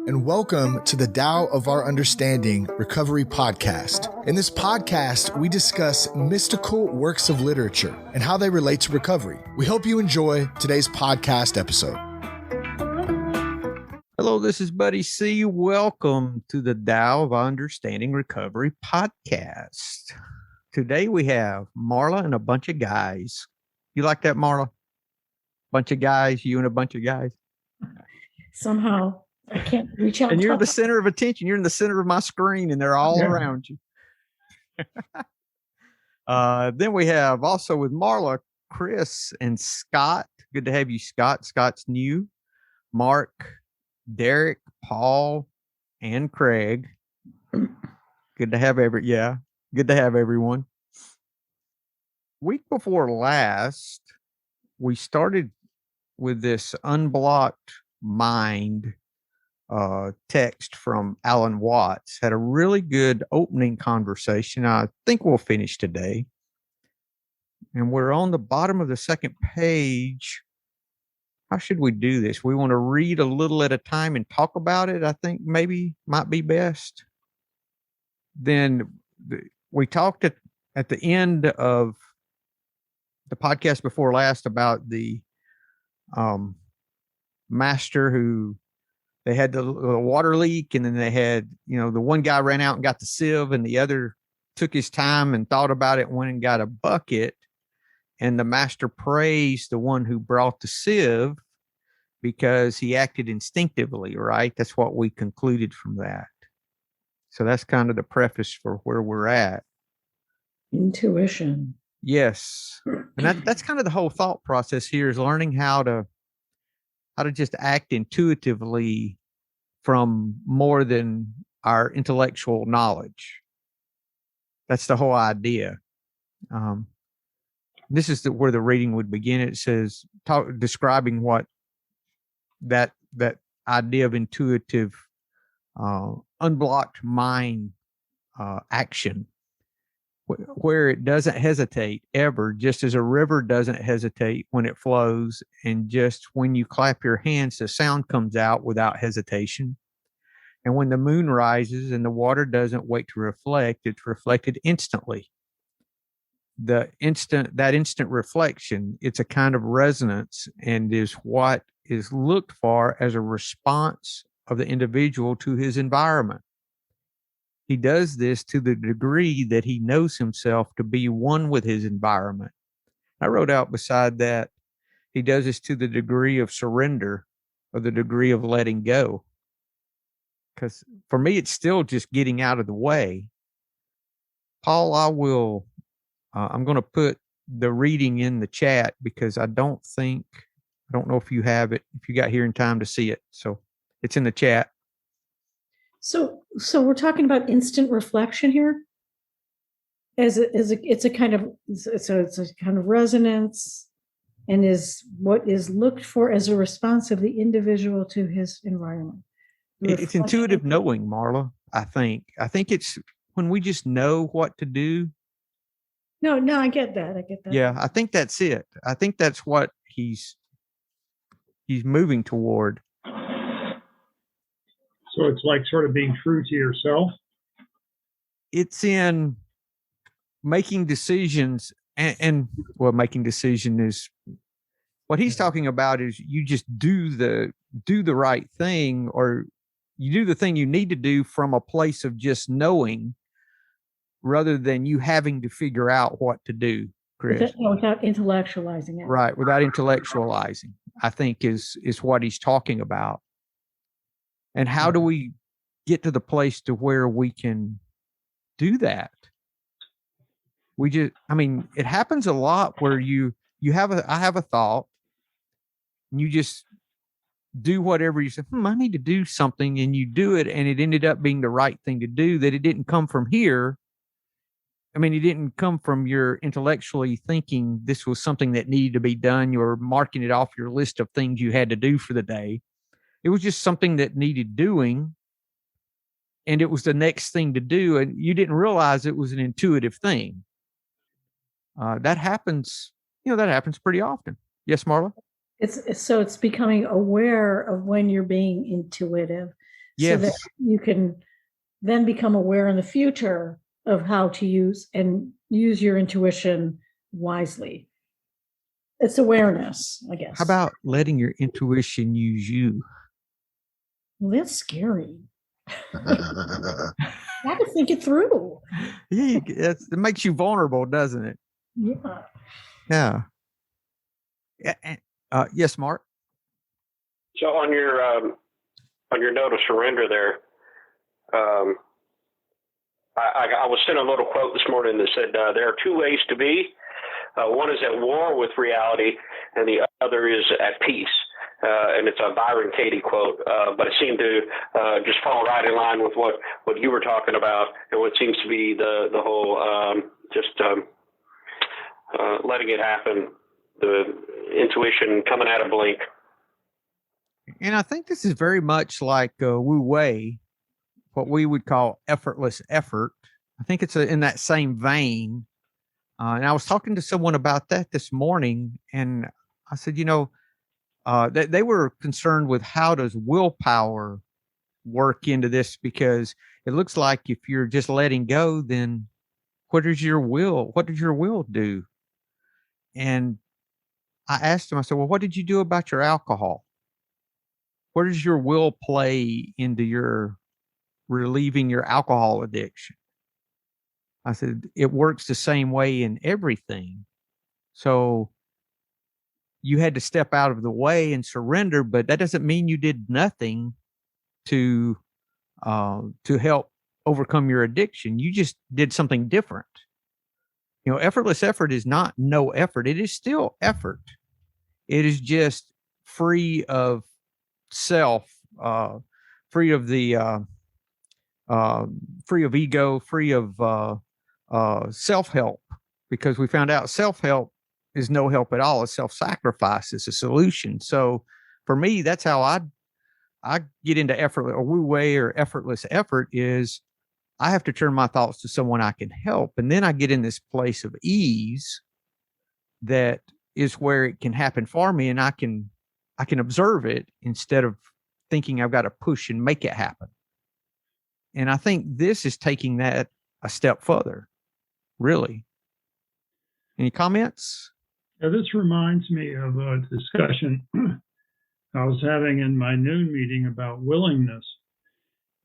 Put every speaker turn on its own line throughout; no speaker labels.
and welcome to the Tao of Our Understanding Recovery Podcast. In this podcast, we discuss mystical works of literature and how they relate to recovery. We hope you enjoy today's podcast episode.
Hello, this is Buddy C. Welcome to the Tao of Our Understanding Recovery Podcast. Today we have Marla and a bunch of guys. You like that, Marla? Bunch of guys, you and a bunch of guys.
Somehow I can't reach out.
And you're the center of attention. You're in the center of my screen and they're all around you. Then we have also with Marla, Chris and Scott. Good to have you, Scott. Scott's new. Mark, Derek, Paul, and Craig. Good to have everyone. Week before last, we started with this Unblocked Mind text from Alan Watts. Had a really good opening conversation. I think we'll finish today. And we're on the bottom of the second page. How should we do this? We want to read a little at a time and talk about it. I think maybe might be best. Then we talked at the end of the podcast before last about the master who they had the water leak, and then they had, the one guy ran out and got the sieve, and the other took his time and thought about it and went and got a bucket. And the master praised the one who brought the sieve because he acted instinctively, right? That's what we concluded from that. So that's kind of the preface for where we're at.
Intuition.
Yes. And that's kind of the whole thought process here, is learning how to just act intuitively from more than our intellectual knowledge. That's the whole idea. This is where the reading would begin. It says, describing what that idea of intuitive, unblocked mind action, where it doesn't hesitate ever, just as a river doesn't hesitate when it flows, and just when you clap your hands, the sound comes out without hesitation. And when the moon rises and the water doesn't wait to reflect, it's reflected instantly. That instant reflection, it's a kind of resonance, and is what is looked for as a response of the individual to his environment. He does this to the degree that he knows himself to be one with his environment. I wrote out beside that, he does this to the degree of surrender, or the degree of letting go. Because for me, it's still just getting out of the way. Paul, I'm going to put the reading in the chat, because I don't know if you have it, if you got here in time to see it. So it's in the chat.
So we're talking about instant reflection here. It's a kind of resonance, and is what is looked for as a response of the individual to his environment.
It's intuitive knowing, Marla. I think it's when we just know what to do.
No, I get that.
Yeah, I think that's it. I think that's what he's moving toward.
So it's like sort of being true to yourself?
It's in making decisions, and making decision is what he's talking about, is you just do the right thing, or you do the thing you need to do from a place of just knowing, rather than you having to figure out what to do, Chris.
Without intellectualizing it.
Right, without intellectualizing, I think is what he's talking about. And how do we get to the place to where we can do that? It happens a lot where I have a thought, and you just do whatever you say, I need to do something, and you do it, and it ended up being the right thing to do, that it didn't come from here. It didn't come from your intellectually thinking this was something that needed to be done. You were marking it off your list of things you had to do for the day. It was just something that needed doing, and it was the next thing to do, and you didn't realize it was an intuitive thing. That happens pretty often. Yes, Marla?
It's becoming aware of when you're being intuitive. so that
Yes.
you can then become aware in the future of how to use your intuition wisely. It's awareness, I guess.
How about letting your intuition use you?
Well, that's scary. I have to think it through.
Yeah, it makes you vulnerable, doesn't it?
Yeah.
Yeah. Yes, Mark.
So on your note of surrender there, I was sent a little quote this morning that said there are two ways to be. One is at war with reality, and the other is at peace. And it's a Byron Katie quote, but it seemed to just fall right in line with what you were talking about, and what seems to be the whole letting it happen, the intuition coming at a blink.
And I think this is very much like Wu Wei, what we would call effortless effort. I think it's in that same vein. And I was talking to someone about that this morning, and I said, they were concerned with how does willpower work into this, because it looks like if you're just letting go, then what does your will do? And I asked him, I said, well, what did you do about your alcohol? Where does your will play into your relieving your alcohol addiction? I said, it works the same way in everything. So you had to step out of the way and surrender, but that doesn't mean you did nothing to help overcome your addiction. You just did something different. Effortless effort is not no effort. It is still effort. It is just free of self, free of the free of ego, free of self-help, because we found out self-help is no help at all. It's self-sacrifice is a solution. So for me, that's how I get into effort or Wu Wei or effortless effort is I have to turn my thoughts to someone I can help. And then I get in this place of ease that is where it can happen for me, and I can observe it instead of thinking I've got to push and make it happen. And I think this is taking that a step further, really. Any comments?
Yeah, this reminds me of a discussion I was having in my noon meeting about willingness.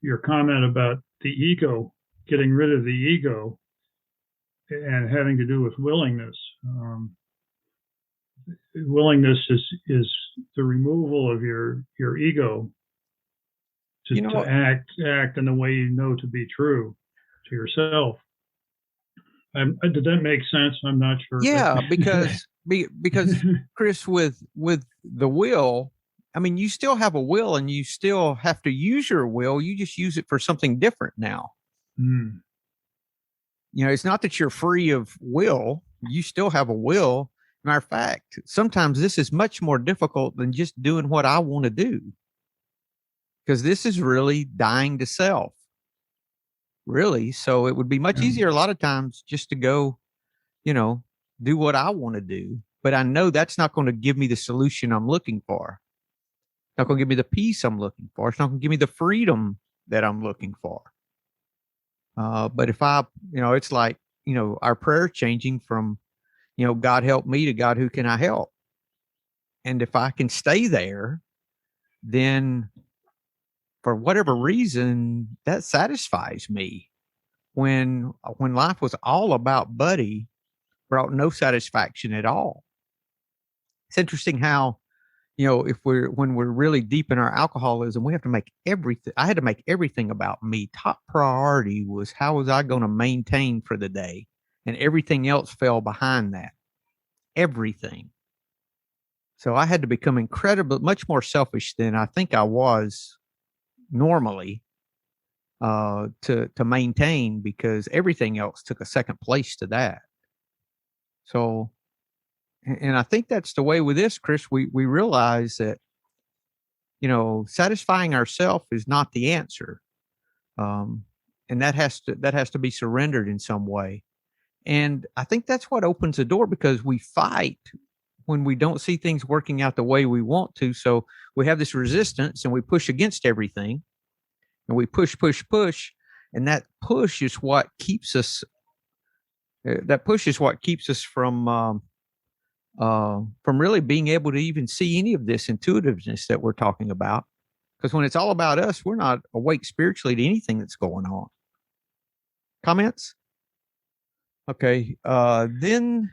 Your comment about the ego, getting rid of the ego, and having to do with willingness. Willingness is the removal of your ego to act in the way you know to be true to yourself. Did that make sense? I'm not sure.
Yeah, because Chris, with the will, I mean, you still have a will and you still have to use your will. You just use it for something different now.
Mm.
It's not that you're free of will. You still have a will. Matter of fact, sometimes this is much more difficult than just doing what I want to do, because this is really dying to self. Really. So it would be much easier a lot of times just to go, do what I want to do. But I know that's not going to give me the solution I'm looking for. It's not going to give me the peace I'm looking for. It's not going to give me the freedom that I'm looking for. But if it's like, our prayer changing from, God help me to God, who can I help? And if I can stay there, then for whatever reason, that satisfies me. When life was all about Buddy, brought no satisfaction at all. It's interesting how, when we're really deep in our alcoholism, we have to make everything. I had to make everything about me. Top priority was how was I going to maintain for the day, and everything else fell behind that. Everything. So I had to become much more selfish than I think I was normally to maintain, because everything else took a second place to that. So, and I think that's the way with this, Chris. We realize that, satisfying ourselves is not the answer, and that has to be surrendered in some way. And I think that's what opens the door, because we fight when we don't see things working out the way we want to. So we have this resistance and we push against everything. and we push, and that push is what keeps us. That push is what keeps us from really being able to even see any of this intuitiveness that we're talking about. Because when it's all about us, we're not awake spiritually to anything that's going on. Comments? Okay. Then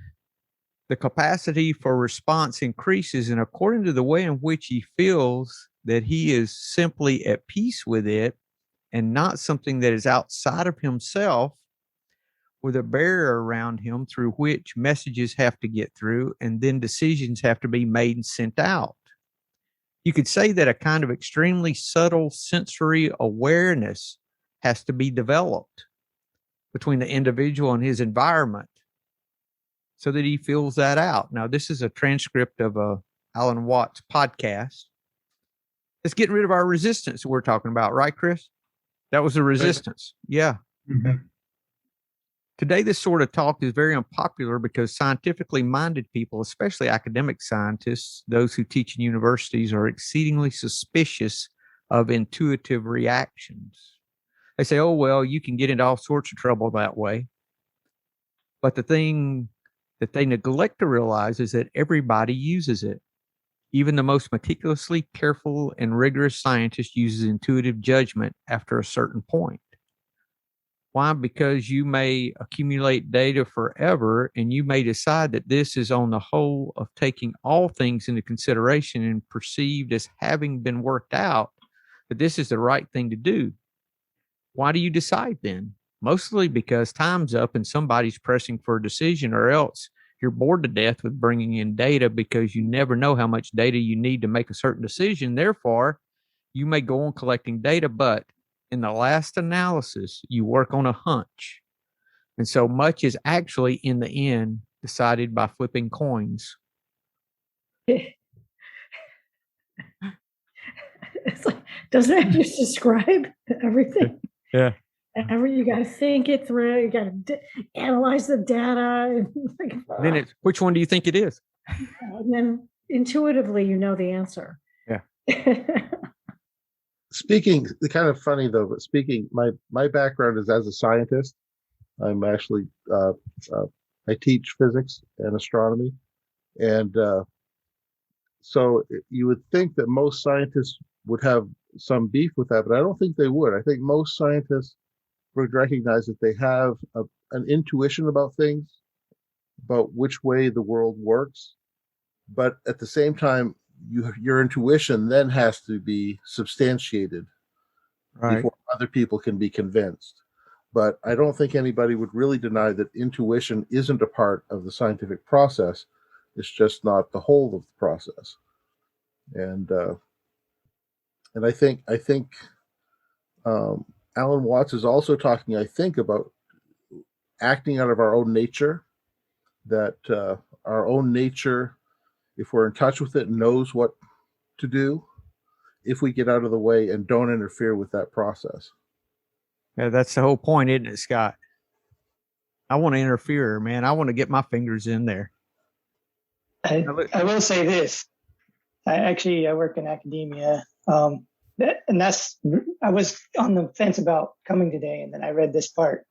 the capacity for response increases, and according to the way in which he feels that he is simply at peace with it and not something that is outside of himself, with a barrier around him through which messages have to get through and then decisions have to be made and sent out. You could say that a kind of extremely subtle sensory awareness has to be developed between the individual and his environment so that he feels that out. Now, this is a transcript of Alan Watts' podcast. It's getting rid of our resistance we're talking about, right, Chris? That was the resistance. Yeah.
Mm-hmm.
Today, this sort of talk is very unpopular because scientifically minded people, especially academic scientists, those who teach in universities, are exceedingly suspicious of intuitive reactions. They say, oh, well, you can get into all sorts of trouble that way. But the thing that they neglect to realize is that everybody uses it. Even the most meticulously careful and rigorous scientist uses intuitive judgment after a certain point. Why? Because you may accumulate data forever and you may decide that this is on the whole of taking all things into consideration and perceived as having been worked out, that this is the right thing to do. Why do you decide then? Mostly because time's up and somebody's pressing for a decision, or else you're bored to death with bringing in data because you never know how much data you need to make a certain decision. Therefore, you may go on collecting data, but in the last analysis, you work on a hunch. And so much is actually, in the end, decided by flipping coins.
It's like, doesn't that just describe everything?
Yeah.
You got to think it through. You got to analyze the data.
Then it's, which one do you think it is?
And then intuitively, you know the answer.
Yeah.
Speaking, kind of funny though, but speaking, my background is as a scientist. I'm actually, I teach physics and astronomy. And so you would think that most scientists would have some beef with that, but I don't think they would. I think most scientists would recognize that they have an intuition about things, about which way the world works. But at the same time, your intuition then has to be substantiated before other people can be convinced. But I don't think anybody would really deny that intuition isn't a part of the scientific process. It's just not the whole of the process. And I think Alan Watts is also talking, I think, about acting out of our own nature, that our own nature, if we're in touch with it, knows what to do if we get out of the way and don't interfere with that process.
Yeah, that's the whole point, isn't it, Scott? I want to interfere, man. I want to get my fingers in there.
I will say this. I work in academia. I was on the fence about coming today, and then I read this part.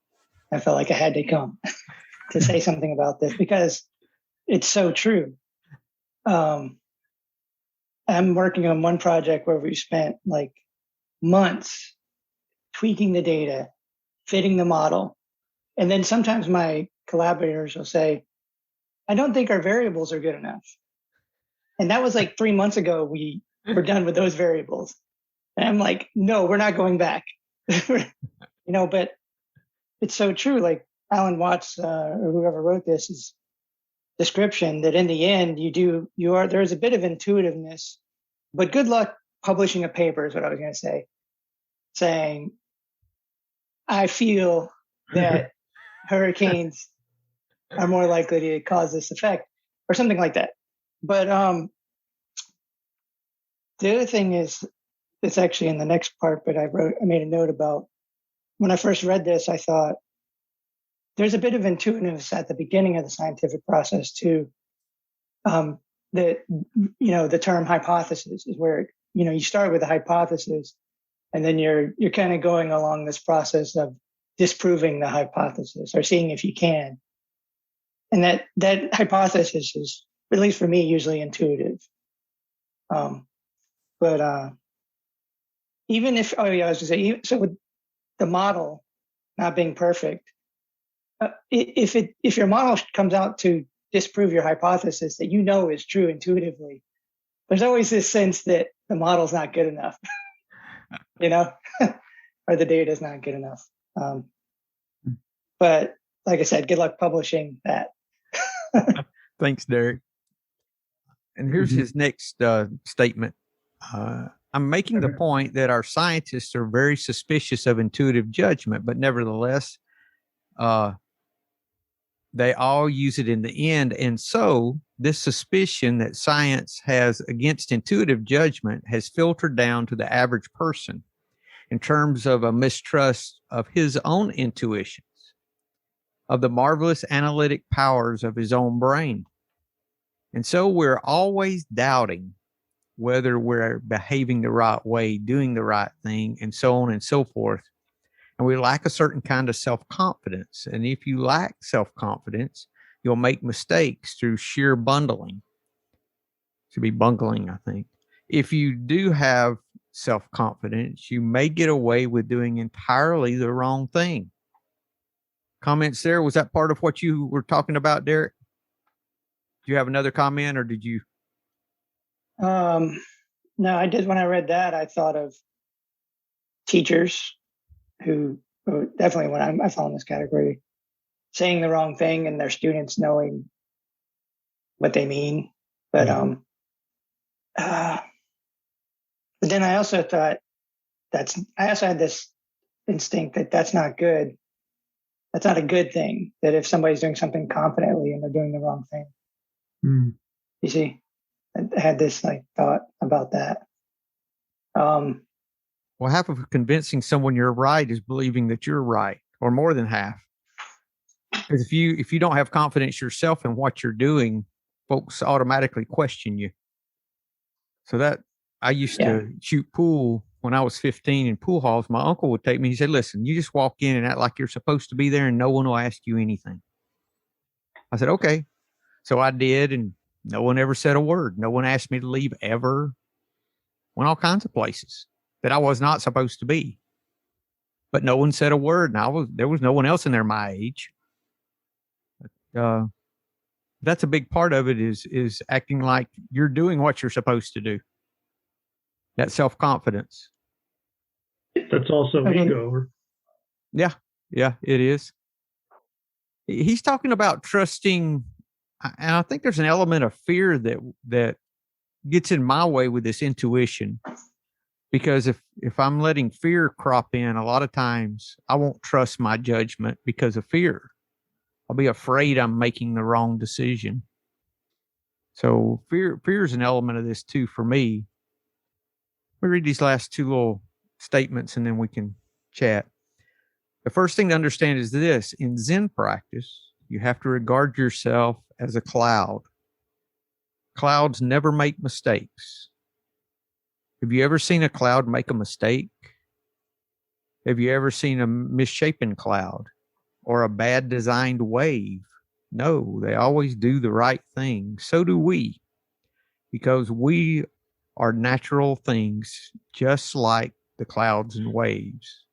I felt like I had to come to say something about this because it's so true. I'm working on one project where we spent like months tweaking the data, fitting the model. And then sometimes my collaborators will say, I don't think our variables are good enough. And that was like 3 months ago, we were done with those variables. And I'm like, no, we're not going back. But it's so true. Like Alan Watts or whoever wrote this is description that in the end there's a bit of intuitiveness, but good luck publishing a paper is what I was going to say, saying, I feel that hurricanes are more likely to cause this effect or something like that. But the other thing is, it's actually in the next part, but I made a note about when I first read this, I thought there's a bit of intuitiveness at the beginning of the scientific process too. The term hypothesis is where, you start with a hypothesis and then you're kind of going along this process of disproving the hypothesis or seeing if you can. And that hypothesis is, at least for me, usually intuitive. But even if, I was going to say, so with the model not being perfect, if your model comes out to disprove your hypothesis that you know is true intuitively, there's always this sense that the model's not good enough, or the data is not good enough. But like I said, good luck publishing that.
Thanks, Derek. And here's his next statement. I'm making the point that our scientists are very suspicious of intuitive judgment, but nevertheless, they all use it in the end. And so this suspicion that science has against intuitive judgment has filtered down to the average person in terms of a mistrust of his own intuitions, of the marvelous analytic powers of his own brain. And so we're always doubting whether we're behaving the right way, doing the right thing, and so on and so forth. And we lack a certain kind of self-confidence. And if you lack self-confidence, you'll make mistakes through sheer bundling. Should be bungling, I think. If you do have self-confidence, you may get away with doing entirely the wrong thing. Comments there? Was that part of what you were talking about, Derek? Do you have another comment, or did you?
No, I did. When I read that, I thought of teachers who definitely, when I fall in this category, saying the wrong thing and their students knowing what they mean. But then I also thought I also had this instinct that that's not good. That's not a good thing. That if somebody's doing something confidently and they're doing the wrong thing. You see, I had this thought about that.
Well, half of convincing someone you're right is believing that you're right, or more than half. Because if you don't have confidence yourself in what you're doing, folks automatically question you. So that I used to shoot pool when I was 15 in pool halls. My uncle would take me. He said, "Listen, you just walk in and act like you're supposed to be there, and no one will ask you anything." I said, "Okay." So I did, and no one ever said a word. No one asked me to leave ever. Went all kinds of places that I was not supposed to be. But no one said a word, and there was no one else in there my age. But, that's a big part of it is acting like you're doing what you're supposed to do. That self-confidence.
That's also ego.
Yeah, it is. He's talking about trusting, and I think there's an element of fear that gets in my way with this intuition. Because if I'm letting fear crop in, a lot of times I won't trust my judgment because of fear. I'll be afraid I'm making the wrong decision. So fear is an element of this too for me. Let me read these last two little statements and then we can chat. The first thing to understand is this: in Zen practice, you have to regard yourself as a cloud. Clouds never make mistakes. Have you ever seen a cloud make a mistake? Have you ever seen a misshapen cloud or a bad designed wave? No, they always do the right thing. So do we, because we are natural things just like the clouds and waves.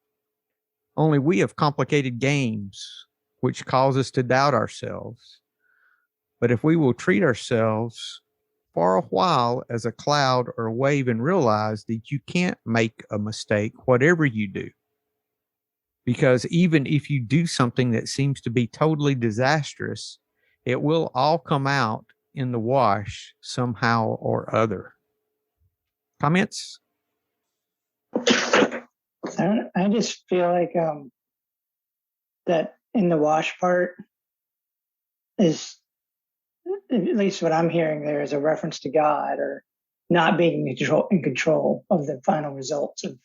Only we have complicated games which cause us to doubt ourselves. But if we will treat ourselves for a while as a cloud or a wave and realize that you can't make a mistake, whatever you do. Because even if you do something that seems to be totally disastrous, it will all come out in the wash somehow or other. Comments?
I just feel like that in the wash part is, at least what I'm hearing there, is a reference to God or not being in control of the final results of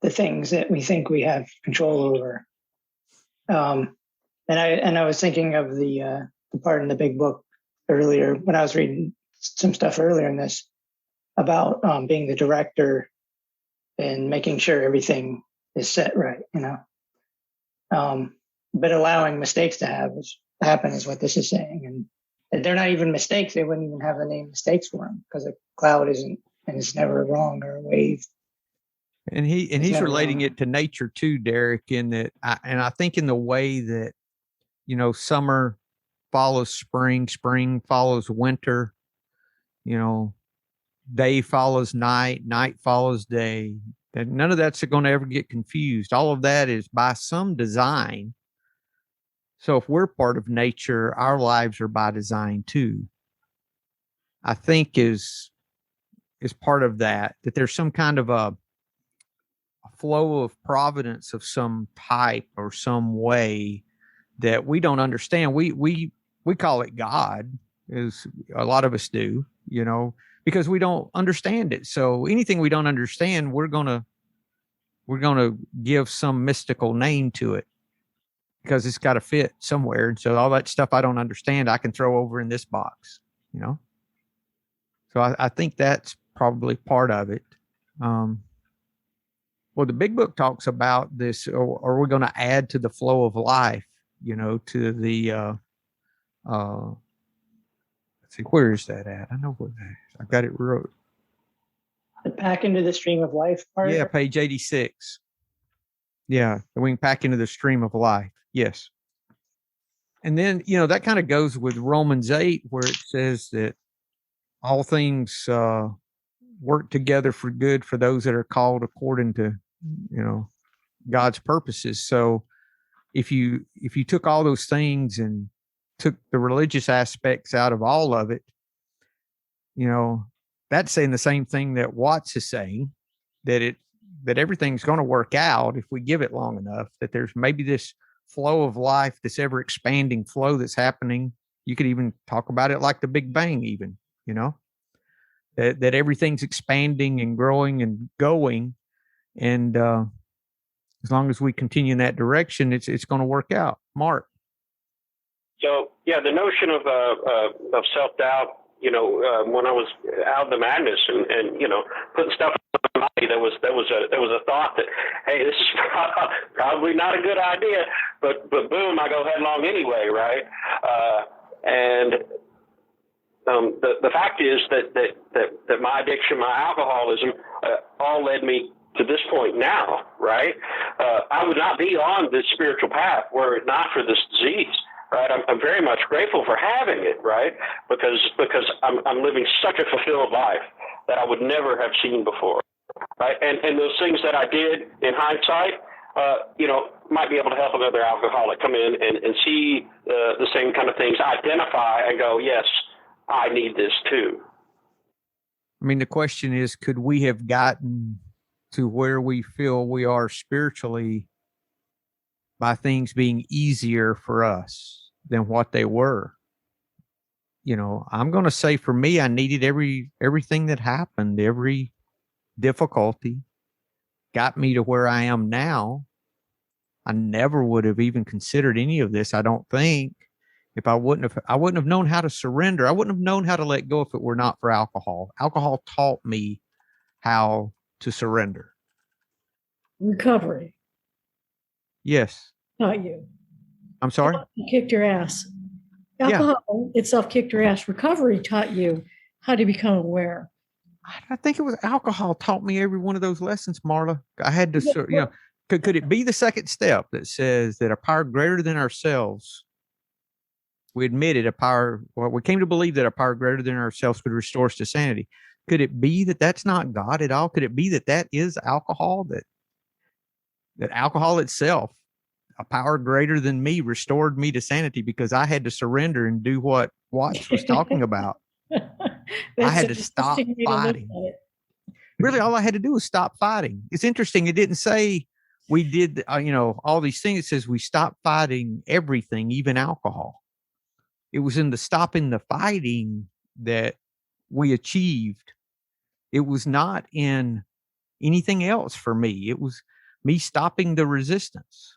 the things that we think we have control over. And I was thinking of the part in the big book earlier when I was reading some stuff earlier in this about being the director and making sure everything is set right, but allowing mistakes to happen is what this is saying. And they're not even mistakes. They wouldn't even have the name mistakes for them, because a cloud isn't, and it's never wrong, or a wave.
And he's relating it to nature too, Derek, in that, I think in the way that, summer follows spring, spring follows winter, day follows night, night follows day. And none of that's going to ever get confused. All of that is by some design. So if we're part of nature, our lives are by design too. I think is part of that there's some kind of a flow of providence of some type or some way that we don't understand. We call it God, as a lot of us do, because we don't understand it. So anything we don't understand, we're gonna give some mystical name to it, because it's got to fit somewhere. And so all that stuff I don't understand, I can throw over in this box, So I think that's probably part of it. Well, the big book talks about this, or are we going to add to the flow of life, to the, let's see, where is that at? I know where that is. I got it wrote.
The pack into the stream of life part?
Yeah, page 86. Yeah, we can pack into the stream of life. Yes. And then, that kind of goes with Romans 8, where it says that all things work together for good for those that are called according to, God's purposes. So if you took all those things and took the religious aspects out of all of it, that's saying the same thing that Watts is saying, that everything's going to work out if we give it long enough, that there's maybe this flow of life, this ever expanding flow that's happening. You could even talk about it like the Big Bang, even, that everything's expanding and growing and going. And as long as we continue in that direction, it's going to work out. Mark.
So yeah, the notion of self-doubt, when I was out of the madness and putting stuff on my body, there was a thought that, hey, this is probably not a good idea, but boom, I go headlong anyway, right? The fact is that my addiction, my alcoholism, all led me to this point now, right? I would not be on this spiritual path were it not for this disease, right? I'm very much grateful for having it, right? Because I'm living such a fulfilled life that I would never have seen before, right? And those things that I did in hindsight, might be able to help another alcoholic come in and see the same kind of things, identify and go, yes, I need this too.
I mean, the question is, could we have gotten to where we feel we are spiritually by things being easier for us than what they were? I'm going to say for me, I needed everything that happened, every difficulty got me to where I am now. I never would have even considered any of this, I don't think, if I wouldn't have known how to surrender. I wouldn't have known how to let go if it were not for alcohol. Alcohol taught me how to surrender.
Recovery.
Yes.
Taught you.
I'm sorry?
It kicked your ass. Alcohol itself kicked your ass. Recovery taught you how to become aware.
I think it was alcohol taught me every one of those lessons, Marla. I had to, could it be the second step that says that a power greater than ourselves, we admitted we came to believe that a power greater than ourselves could restore us to sanity. Could it be that that's not God at all? Could it be that is alcohol, that alcohol itself, a power greater than me, restored me to sanity because I had to surrender and do what Watts was talking about? I had to stop fighting. Really, all I had to do was stop fighting. It's interesting. It didn't say we did, all these things. It says we stopped fighting everything, even alcohol. It was in the stopping the fighting that we achieved. It was not in anything else for me. It was me stopping the resistance.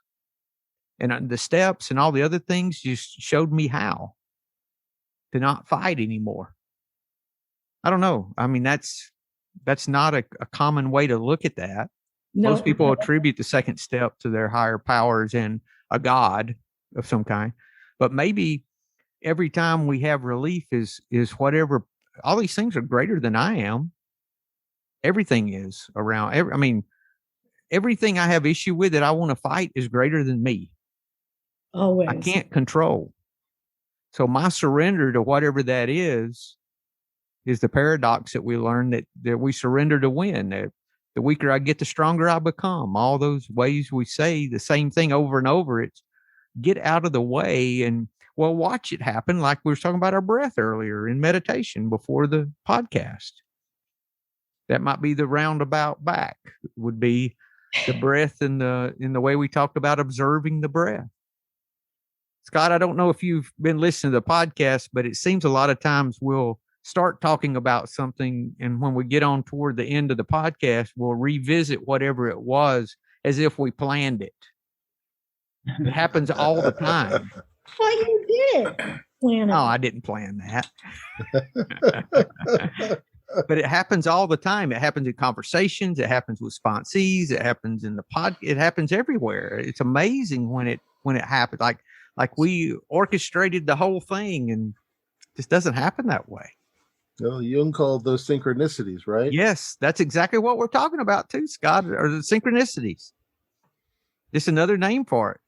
And the steps and all the other things just showed me how to not fight anymore. I don't know. I mean, that's That's not a common way to look at that. Most people attribute the second step to their higher powers and a God of some kind. But maybe every time we have relief is whatever, all these things are greater than I am. Everything is around. Everything I have issue with that I want to fight is greater than me.
Always.
I can't control. So my surrender to whatever that is the paradox that we learn, that we surrender to win. That the weaker I get, the stronger I become. All those ways we say the same thing over and over. It's get out of the way and, well, watch it happen. Like we were talking about our breath earlier in meditation before the podcast. That might be the roundabout back, would be the breath in the way we talked about observing the breath. Scott, I don't know if you've been listening to the podcast, but it seems a lot of times we'll start talking about something, and when we get on toward the end of the podcast, we'll revisit whatever it was as if we planned it. It happens all the time.
Well, you did plan it.
No, I didn't plan that. But it happens all the time. It happens in conversations. It happens with sponsees. It happens in the it happens everywhere. It's amazing when it happens. Like we orchestrated the whole thing, and it just doesn't happen that way.
Well, Jung called those synchronicities, right?
Yes, that's exactly what we're talking about too, Scott, or the synchronicities. Just another name for it.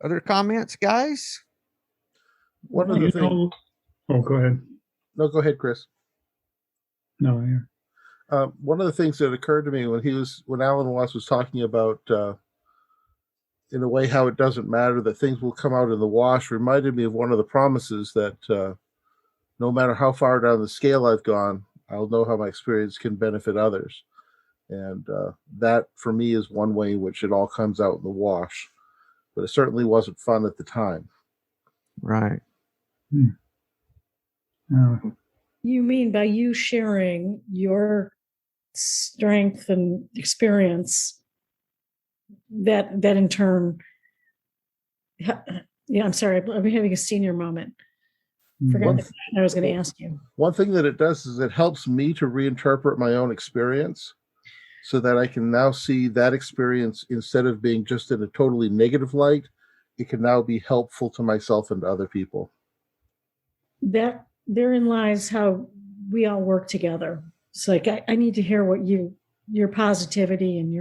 Other comments, guys?
One of the things. Oh, go ahead.
No, go ahead, Chris.
No, yeah.
One of the things that occurred to me when Alan Watts was talking about, in a way, how it doesn't matter that things will come out in the wash, reminded me of one of the promises that no matter how far down the scale I've gone, I'll know how my experience can benefit others. And that, for me, is one way in which it all comes out in the wash. But it certainly wasn't fun at the time.
Right.
You mean by you sharing your strength and experience, that in turn, yeah, I'm sorry, I'm having a senior moment. Forgot the question I was going to ask you.
One thing that it does is it helps me to reinterpret my own experience so that I can now see that experience, instead of being just in a totally negative light, it can now be helpful to myself and to other people.
That therein lies how we all work together. It's like, I need to hear what your positivity and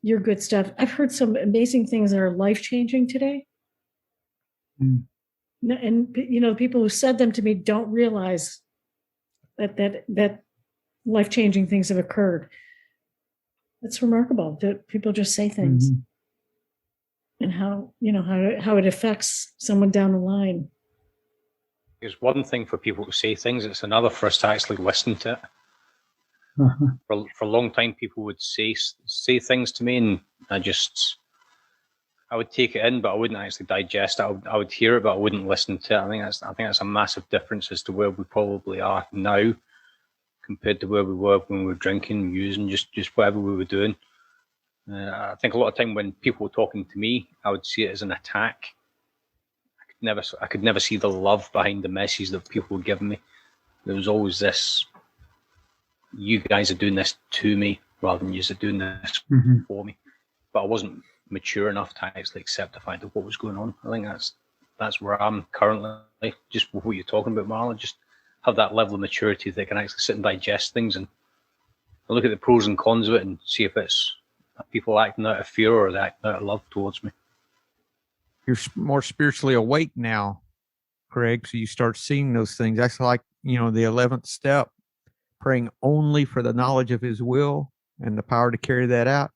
your good stuff. I've heard some amazing things that are life-changing today. And the people who said them to me don't realize that life-changing things have occurred. It's remarkable that people just say things, and how it affects someone down the line.
It's one thing for people to say things; it's another for us to actually listen to it. For a long time, people would say things to me, and I would take it in, but I wouldn't actually digest it. I would hear it, but I wouldn't listen to it. I think that's a massive difference as to where we probably are now compared to where we were when we were drinking, using, just whatever we were doing. I think a lot of time when people were talking to me, I would see it as an attack. I could never see the love behind the message that people were giving me. There was always this, you guys are doing this to me rather than you are doing this for me. But I wasn't mature enough to actually accept the fact of what was going on. I think that's where I'm currently, just with what you're talking about, Marlon, just have that level of maturity that can actually sit and digest things and look at the pros and cons of it and see if it's people acting out of fear or they acting out of love towards me.
You're more spiritually awake now, Craig, so you start seeing those things. That's like, the 11th step, praying only for the knowledge of his will and the power to carry that out.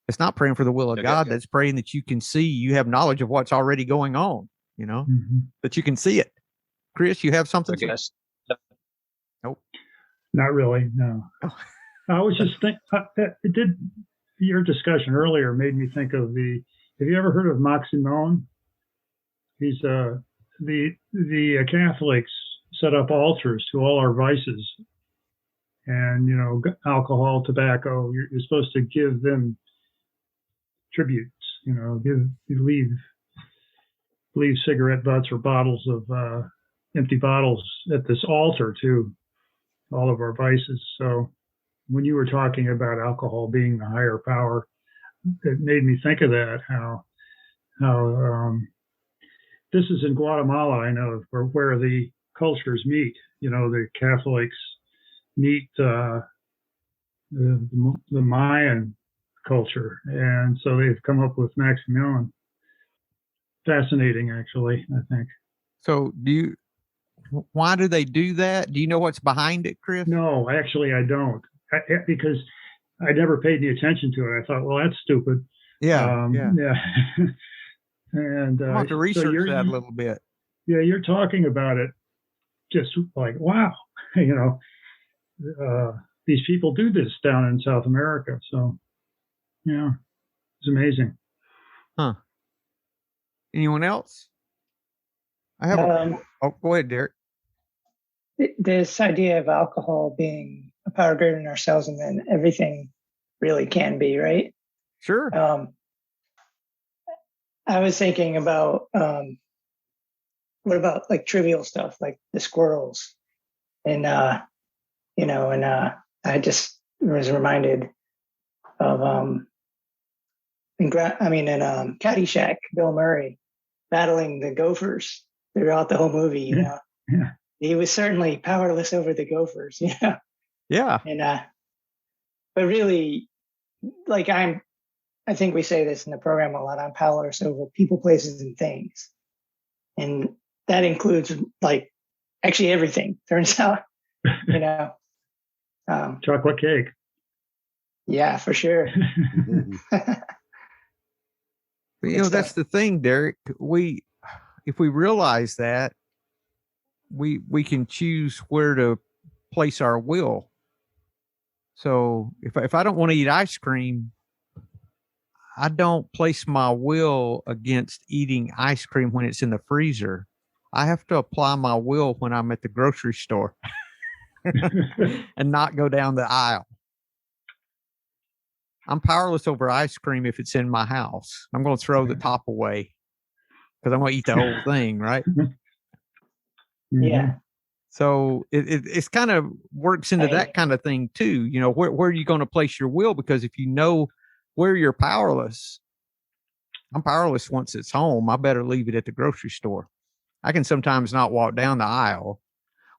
It's not praying for the will of God. That's praying that you can see, you have knowledge of what's already going on, that you can see it. Chris, you have something? Nope.
Not really, no. I was just thinking, your discussion earlier made me think of have you ever heard of Moxie Mo? He's the Catholics set up altars to all our vices, and alcohol, tobacco. You're supposed to give them tributes. Leave cigarette butts or bottles of empty bottles at this altar to all of our vices. So when you were talking about alcohol being the higher power, it made me think of that, how this is in Guatemala, I know, where the cultures meet. You know, the Catholics meet the Mayan culture, and so they've come up with Maximilian. Fascinating, actually, I think.
So why do they do that? Do you know what's behind it, Chris?
No, actually, I don't, because I never paid any attention to it. I thought, well, that's stupid.
Yeah.
And
I want to research that a little bit.
Yeah, you're talking about it, just like, wow, you know, these people do this down in South America. So, yeah, it's amazing.
Huh. Anyone else? I have go ahead, Derek.
This idea of alcohol being a power greater than ourselves, and then everything really can be, right?
Sure.
I was thinking about what about like trivial stuff like the squirrels, and I just was reminded of in Caddyshack, Bill Murray battling the gophers throughout the whole movie. You know, he was certainly powerless over the gophers. Yeah. And but really, like I think we say this in the program a lot. I'm powerless over people, places, and things, and that includes like actually everything. Turns out, you know,
chocolate cake.
Yeah, for sure.
You know, that's the thing, Derek. If we realize that, we can choose where to place our will. So if I don't want to eat ice cream, I don't place my will against eating ice cream when it's in the freezer. I have to apply my will when I'm at the grocery store and not go down the aisle. I'm powerless over ice cream if it's in my house. I'm going to throw the top away because I'm going to eat the whole thing, right?
Yeah.
So it's kind of works into that kind of thing too. You know, where are you going to place your will? Because if you know where you're powerless, I'm powerless once it's home. I better leave it at the grocery store. I can sometimes not walk down the aisle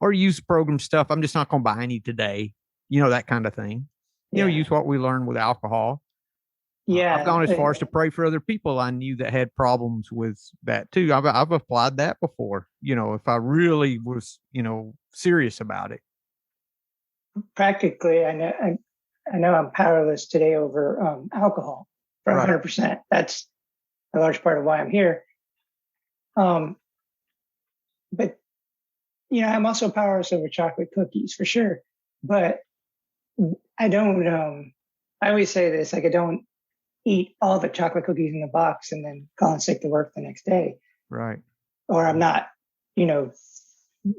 or use program stuff. I'm just not going to buy any today. You know, that kind of thing. You know, use what we learned with alcohol.
Yeah.
I've gone as far as to pray for other people I knew that had problems with that too. I've applied that before, you know, if I really was, you know, serious about it.
Practically, I know I'm powerless today over alcohol for 100%. That's a large part of why I'm here. But, you know, I'm also powerless over chocolate cookies for sure. But I don't, I always say this, like I don't eat all the chocolate cookies in the box and then call in sick to work the next day.
Right.
Or I'm not, you know,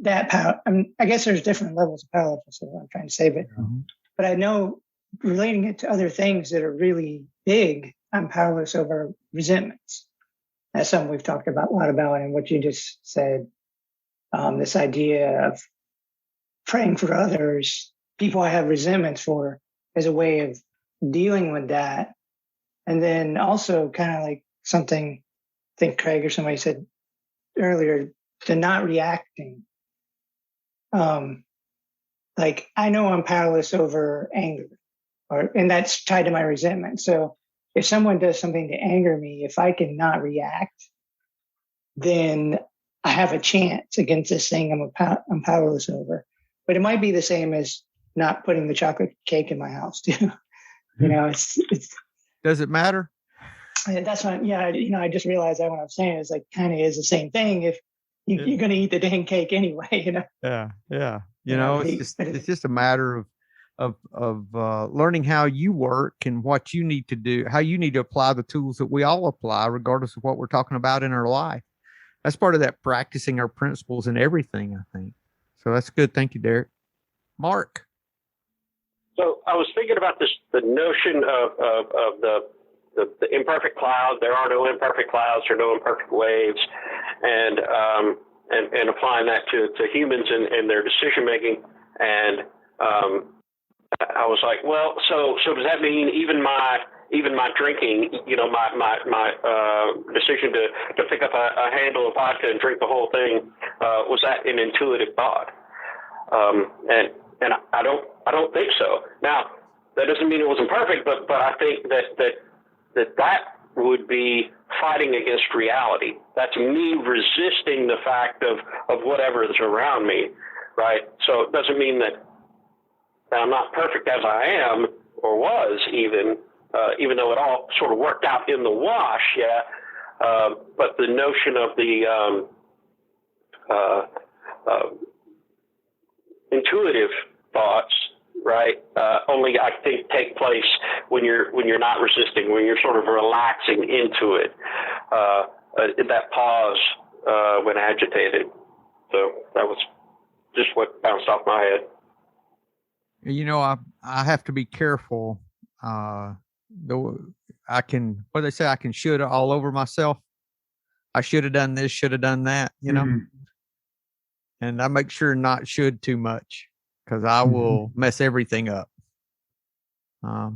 that power. I guess there's different levels of powerlessness, is what I'm trying to say. But I know relating it to other things that are really big, I'm powerless over resentments. That's something we've talked about a lot about, and what you just said, this idea of praying for others, people I have resentments for, as a way of dealing with that. And then also kind of like something, I think Craig or somebody said earlier, to not reacting. Like I know I'm powerless over anger, and that's tied to my resentment. So if someone does something to anger me, if I cannot react, then I have a chance against this thing I'm powerless over. But it might be the same as not putting the chocolate cake in my house too. You know, it's.
Does it matter?
That's what, you know, I just realized that what I'm saying is like kind of is the same thing. If you're going to eat the dang cake anyway, you know.
Yeah. You know, it's just a matter of learning how you work and what you need to do, how you need to apply the tools that we all apply, regardless of what we're talking about in our life. That's part of that practicing our principles and everything, I think. So that's good. Thank you, Derek. Mark.
So I was thinking about this, the notion of the imperfect cloud. There are no imperfect clouds or no imperfect waves, and applying that to humans and their decision making. And I was like, well, so does that mean even my drinking, my decision to pick up a handle of vodka and drink the whole thing, was that an intuitive thought? And I don't think so. Now, that doesn't mean it wasn't perfect, but I think that would be fighting against reality. That's me resisting the fact of whatever is around me, right? So it doesn't mean that I'm not perfect as I am or was even though it all sort of worked out in the wash, but the notion of the intuitive thoughts, right, only I think take place when you're not resisting, when you're sort of relaxing into it, that pause when agitated. So that was just what bounced off my head.
I have to be careful. I can should all over myself. I should have done this, should have done that, and I make sure not should too much, because I will mess everything up. I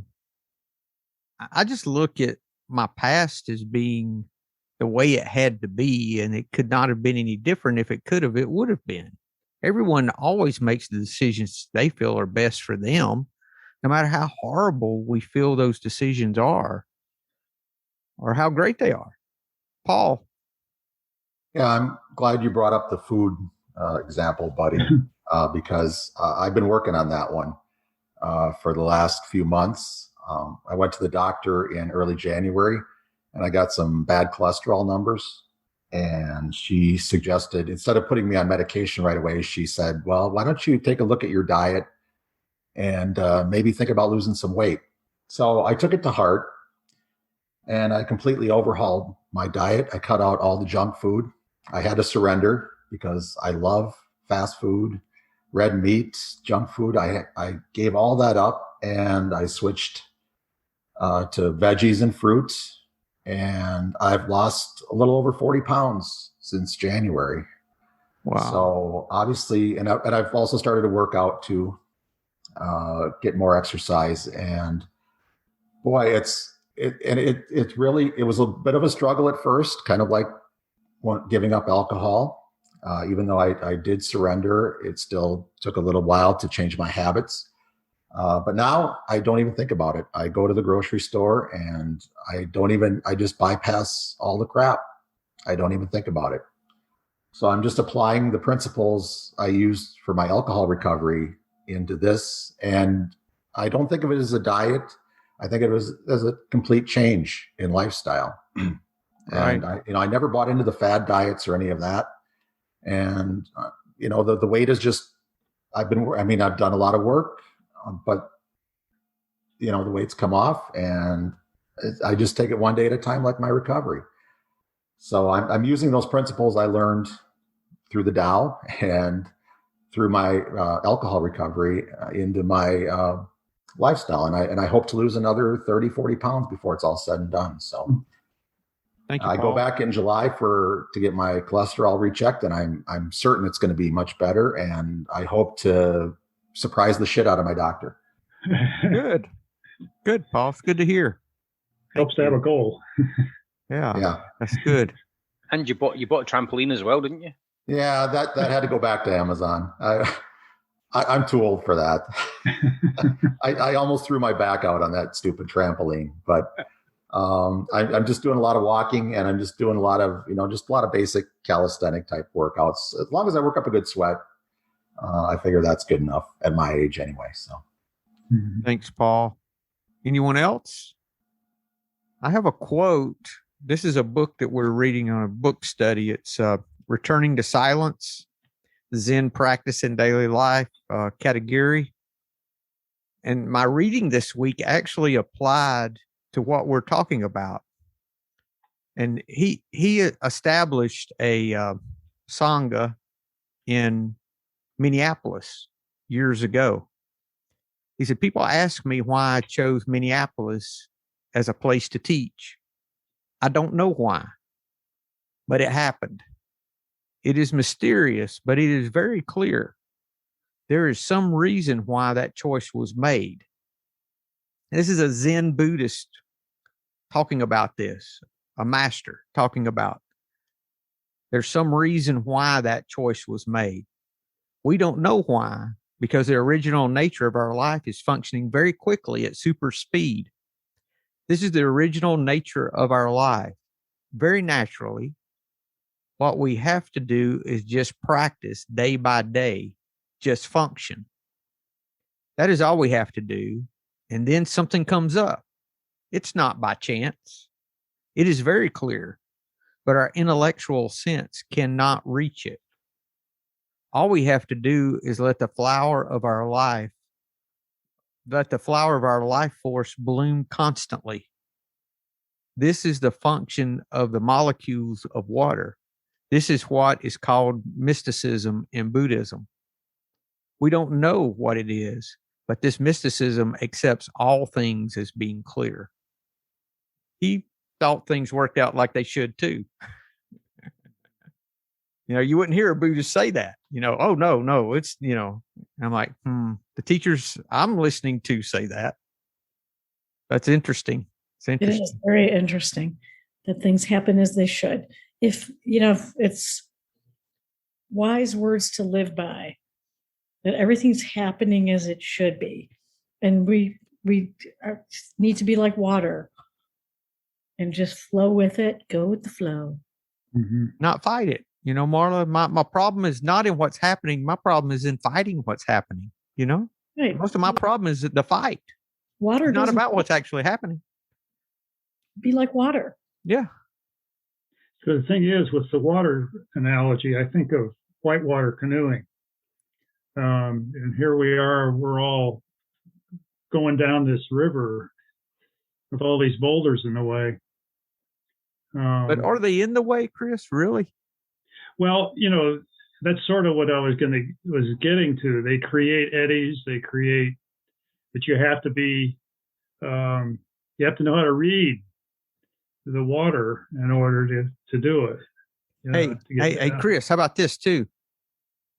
just look at my past as being the way it had to be, and it could not have been any different. If it could have, it would have been. Everyone always makes the decisions they feel are best for them, no matter how horrible we feel those decisions are or how great they are. Paul.
Yeah, I'm glad you brought up the food example, buddy, because I've been working on that one for the last few months. I went to the doctor in early January, and I got some bad cholesterol numbers. And she suggested, instead of putting me on medication right away, she said, well, why don't you take a look at your diet and maybe think about losing some weight? So I took it to heart, and I completely overhauled my diet. I cut out all the junk food. I had to surrender because I love fast food, red meat, junk food. I gave all that up, and I switched to veggies and fruits. And I've lost a little over 40 pounds since January.
Wow.
So obviously, and I've also started to work out to get more exercise. And boy, it was a bit of a struggle at first, kind of like giving up alcohol. Even though I did surrender, it still took a little while to change my habits. But now I don't even think about it. I go to the grocery store and I just bypass all the crap. I don't even think about it. So I'm just applying the principles I used for my alcohol recovery into this. And I don't think of it as a diet. I think of it as a complete change in lifestyle.
Right.
And I never bought into the fad diets or any of that. And, the weight is just, I've done a lot of work. But the weight's come off, and I just take it one day at a time, like my recovery. So I'm using those principles I learned through the Tao and through my alcohol recovery into my lifestyle. And I hope to lose another 30, 40 pounds before it's all said and done. So
thank you,
I
Paul.
go back in July to get my cholesterol rechecked, and I'm certain it's going to be much better. And I hope to surprise the shit out of my doctor.
Good, Paul. It's good to hear.
Helps to have a goal.
Yeah, that's good.
And you bought a trampoline as well, didn't you?
Yeah, that had to go back to Amazon. I'm too old for that. I almost threw my back out on that stupid trampoline, but I'm just doing a lot of walking, and I'm just doing a lot of just a lot of basic calisthenic type workouts. As long as I work up a good sweat, I figure that's good enough at my age anyway. So,
thanks, Paul. Anyone else? I have a quote. This is a book that we're reading on a book study. It's Returning to Silence, Zen Practice in Daily Life, Katagiri. And my reading this week actually applied to what we're talking about. And he established a Sangha in Minneapolis years ago. He said, people ask me why I chose Minneapolis as a place to teach. I don't know why, but it happened. It is mysterious, but it is very clear There is some reason why that choice was made. This is a Zen Buddhist talking about this, a master talking about. There's some reason why that choice was made. We don't know why, because the original nature of our life is functioning very quickly at super speed. This is the original nature of our life. Very naturally, what we have to do is just practice day by day, just function. That is all we have to do. And then something comes up. It's not by chance. It is very clear, but our intellectual sense cannot reach it. All we have to do is let the flower of our life force bloom constantly. This is the function of the molecules of water. This is what is called mysticism in Buddhism. We don't know what it is, but this mysticism accepts all things as being clear. He thought things worked out like they should too. You wouldn't hear a Buddhist say that, oh, no, it's, I'm like, the teachers I'm listening to say that. That's interesting. It's interesting.
It is very interesting that things happen as they should. If it's wise words to live by, that everything's happening as it should be. And we need to be like water and just flow with it, go with the flow.
Mm-hmm. Not fight it. Marla, my problem is not in what's happening. My problem is in fighting what's happening, Right. Most of my problem is the fight.
Water
it's not about what's actually happening.
Be like water.
Yeah.
So the thing is, with the water analogy, I think of whitewater canoeing. And here we are, we're all going down this river with all these boulders in the way.
But are they in the way, Chris? Really?
Well, that's sort of what I was getting to. They create eddies, but you have to be, you have to know how to read the water in order to do it.
Hey, Chris, how about this too?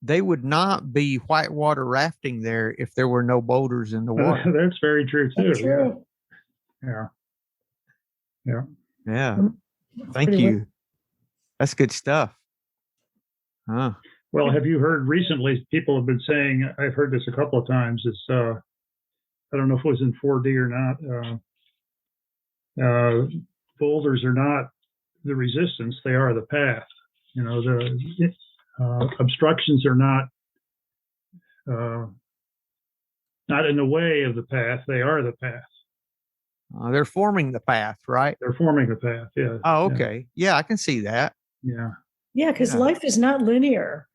They would not be whitewater rafting there if there were no boulders in the water.
That's very true too.
That's true.
Yeah.
Thank you. That's good stuff. Huh.
Well, have you heard recently, people have been saying, I've heard this a couple of times, it's, I don't know if it was in 4D or not, boulders are not the resistance, they are the path. The obstructions are not in the way of the path, they are the path.
They're forming the path, right?
They're forming the path, yeah.
Oh, okay. Yeah, I can see that.
Yeah.
Yeah, because life is not linear.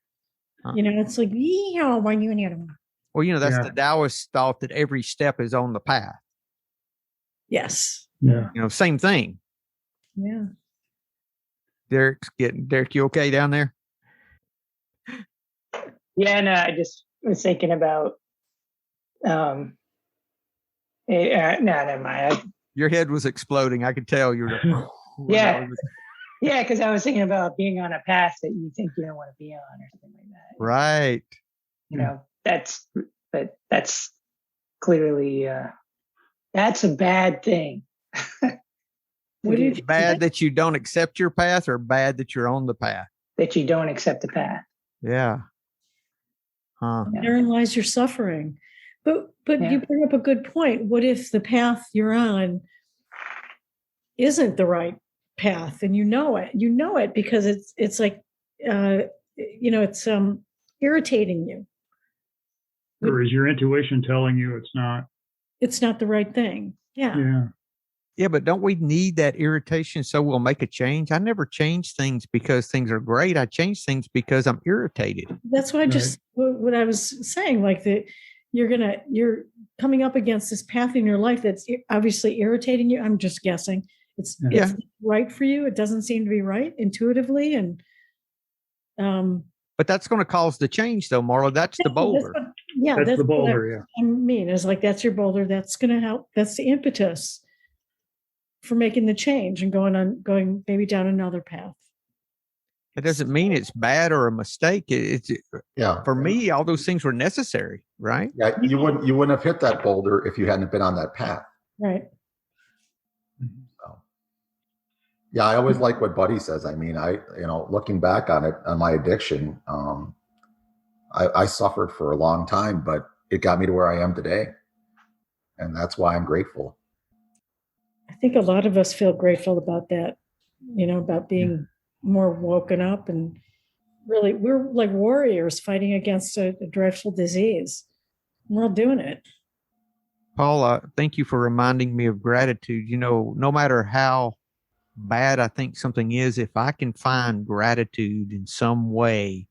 It's like,
well, that's the Taoist thought that every step is on the path.
Yes.
Yeah.
Same thing.
Yeah.
Derek, you okay down there?
Yeah, no, I just was thinking about no, never mind.
Your head was exploding. I could tell you were.
Yeah. Yeah, because I was thinking about being on a path that you think you don't want to be on or something like that.
Right.
That's clearly that's a bad thing.
Bad that you don't accept your path, or bad that you're on the path?
That you don't accept the path.
Yeah. Huh.
Therein lies your suffering. But you bring up a good point. What if the path you're on isn't the right path, and you know it because it's like it's irritating you,
or is your intuition telling you it's not
the right thing?
Yeah, but don't we need that irritation so we'll make a change? I never change things because things are great. I change things because I'm irritated.
That's why what I was saying, like that you're coming up against this path in your life that's obviously irritating you. I'm just guessing. It's right for you. It doesn't seem to be right intuitively. And
but that's going to cause the change though, Marla. That's the boulder.
That's the boulder.
I mean, it's like, that's your boulder. That's going to help. That's the impetus for making the change and going maybe down another path.
It doesn't mean it's bad or a mistake. It's
Yeah.
for me, all those things were necessary, right?
Yeah. You wouldn't have hit that boulder if you hadn't been on that path.
Right.
So, yeah, I always like what Buddy says. I mean, looking back on it, on my addiction, I suffered for a long time, but it got me to where I am today. And that's why I'm grateful.
I think a lot of us feel grateful about that, about being more woken up, and really we're like warriors fighting against a dreadful disease. We're all doing it.
Paul, thank you for reminding me of gratitude. No matter how bad I think something is, if I can find gratitude in some way,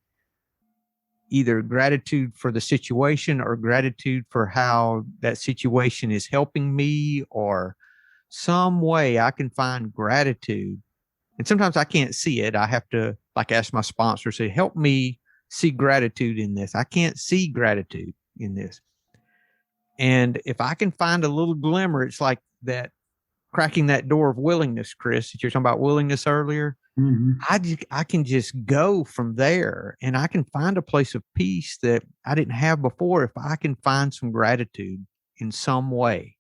either gratitude for the situation or gratitude for how that situation is helping me, or some way I can find gratitude. And sometimes I can't see it. I have to ask my sponsor, say, help me see gratitude in this. I can't see gratitude in this. And if I can find a little glimmer, it's like that cracking that door of willingness, Chris, that you're talking about willingness earlier.
Mm-hmm.
I can just go from there, and I can find a place of peace that I didn't have before if I can find some gratitude in some way.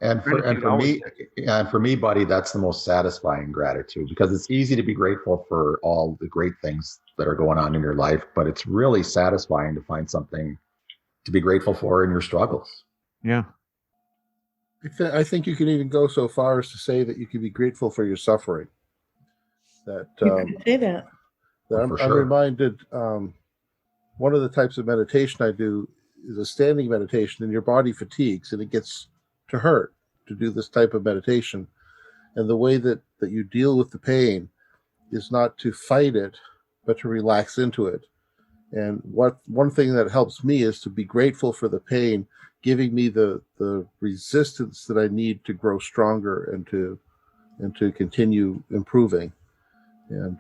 And for me, buddy, that's the most satisfying gratitude, because it's easy to be grateful for all the great things that are going on in your life, but it's really satisfying to find something to be grateful for in your struggles.
Yeah.
I think you can even go so far as to say that you can be grateful for your suffering. That
You can say that.
I'm reminded, one of the types of meditation I do is a standing meditation, and your body fatigues and it gets to hurt to do this type of meditation. And the way that you deal with the pain is not to fight it, but to relax into it. And one thing that helps me is to be grateful for the pain, giving me the resistance that I need to grow stronger and to continue improving. And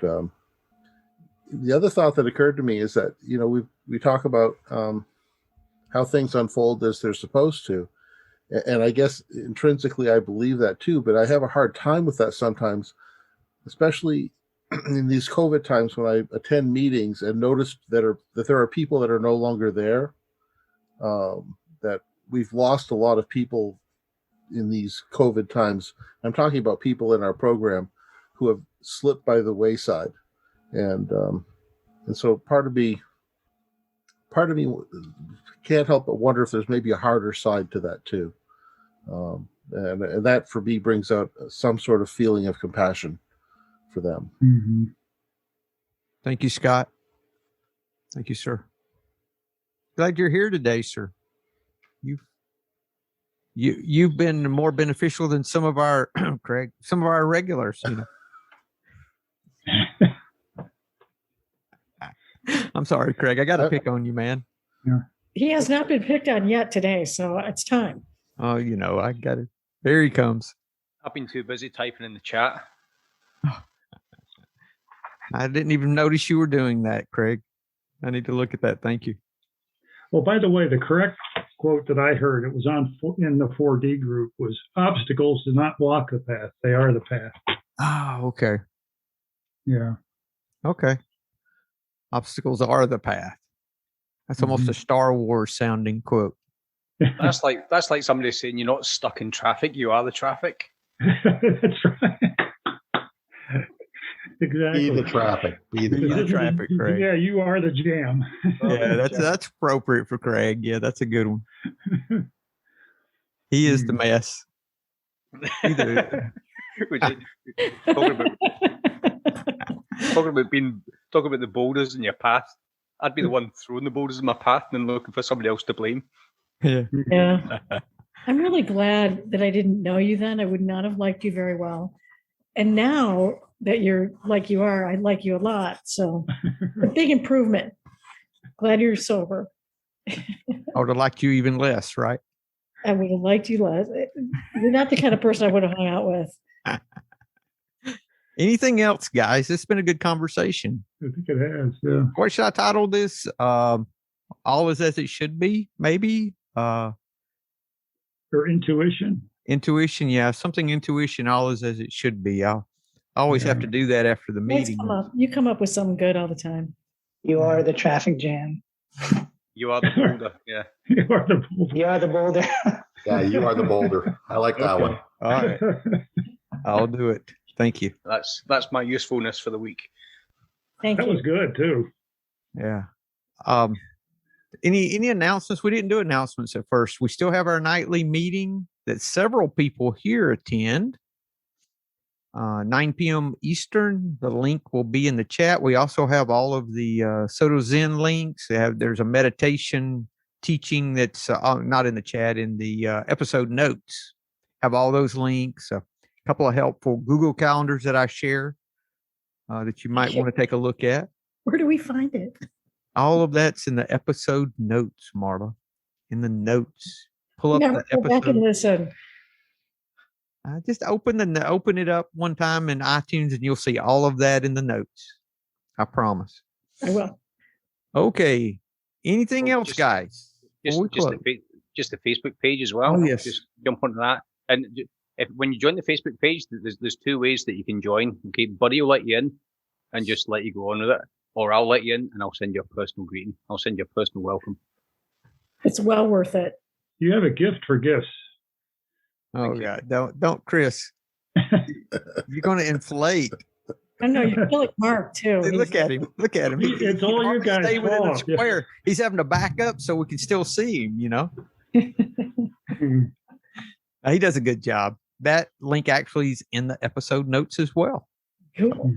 the other thought that occurred to me is that, we talk about how things unfold as they're supposed to. And I guess intrinsically I believe that too, but I have a hard time with that sometimes, especially in these COVID times when I attend meetings and notice that there are people that are no longer there, that we've lost a lot of people in these COVID times. I'm talking about people in our program who have slipped by the wayside. And so part of me can't help but wonder if there's maybe a harder side to that too. And that for me brings out some sort of feeling of compassion for them.
Mm-hmm.
Thank you, Scott. Thank you, sir. Glad you're here today, sir. You've been more beneficial than some of our Craig, some of our regulars, I'm sorry, Craig. I got to pick on you, man.
Yeah.
He has not been picked on yet today, so it's time.
Oh, I got it. There he comes.
I've been too busy typing in the chat.
I didn't even notice you were doing that, Craig. I need to look at that. Thank you.
Well, by the way, the correct quote that I heard, it was in the 4D group, was obstacles do not block the path. They are the path.
Oh, okay.
Yeah.
Okay. Obstacles are the path. That's almost a Star Wars sounding quote.
That's like somebody saying you're not stuck in traffic, you are the traffic.
That's right. Exactly.
Be the traffic. Be the
traffic, Craig.
Yeah, you are the jam.
Yeah, that's appropriate for Craig. Yeah, that's a good one. He is the mess.
Talking about the boulders in your path. I'd be the one throwing the boulders in my path and then looking for somebody else to blame.
Yeah. I'm really glad that I didn't know you then. I would not have liked you very well. And now that you're like you are, I like you a lot. So a big improvement. Glad you're sober.
I would have liked you even less, right?
I would have liked you less. You're not the kind of person I would have hung out with.
Anything else, guys? It's been a good conversation.
I think it has, yeah.
What should I title this? All is as it should be, maybe?
Or intuition.
Intuition, yeah. Something intuition, all is as it should be. I'll always have to do that after the
Let's
meeting.
you come up with something good all the time.
You are the traffic jam.
You are the Boulder. Yeah.
You are the Boulder.
You are the Boulder.
Yeah, you are the Boulder. I like that one.
All right. I'll do it. Thank you.
That's my usefulness for the week.
Thank
That
you.
was good too.
Yeah. Any announcements? We didn't do announcements at first. We still have our nightly meeting that several people here attend. 9 p.m. Eastern. The link will be in the chat. We also have all of the Soto Zen links. There's a meditation teaching that's not in the chat, in the episode notes. Have all those links. A couple of helpful Google calendars that I share that you might want to take a look at.
Where do we find it?
All of that's in the episode notes, Marla. In the notes. Pull up
Never
the
go back and
episode.
listen.
Just open it up one time in iTunes and you'll see all of that in the notes. I promise.
I will.
Okay. Anything
Well,
else, guys? Before we close?
Just the Facebook page as well.
Oh, yes.
Just jump onto that. And when you join the Facebook page, there's two ways that you can join. Okay, Buddy will let you in and just let you go on with it, or I'll let you in and I'll send you a personal greeting. I'll send you a personal welcome.
It's well worth it.
You have a gift for gifts.
Oh God, don't, Chris. You're going to inflate.
I know you feel like Mark too.
Hey, look at him. Look at him.
It's all you guys'
stay within the
fault. Yeah.
square. He's having to back up so we can still see him. He does a good job. That link actually is in the episode notes as well.
Cool.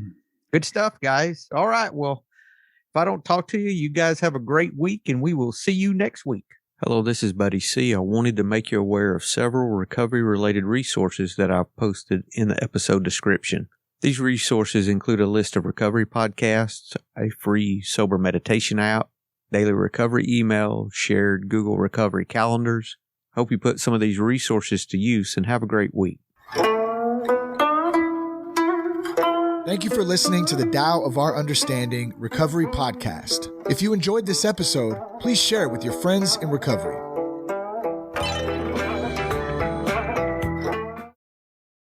Good stuff, guys. All right. Well, if I don't talk to you, you guys have a great week, and we will see you next week. Hello, this is Buddy C. I wanted to make you aware of several recovery-related resources that I've posted in the episode description. These resources include a list of recovery podcasts, a free sober meditation app, daily recovery email, shared Google recovery calendars. Hope you put some of these resources to use and have a great week.
Thank you for listening to the Tao of Our Understanding Recovery Podcast. If you enjoyed this episode, please share it with your friends in recovery.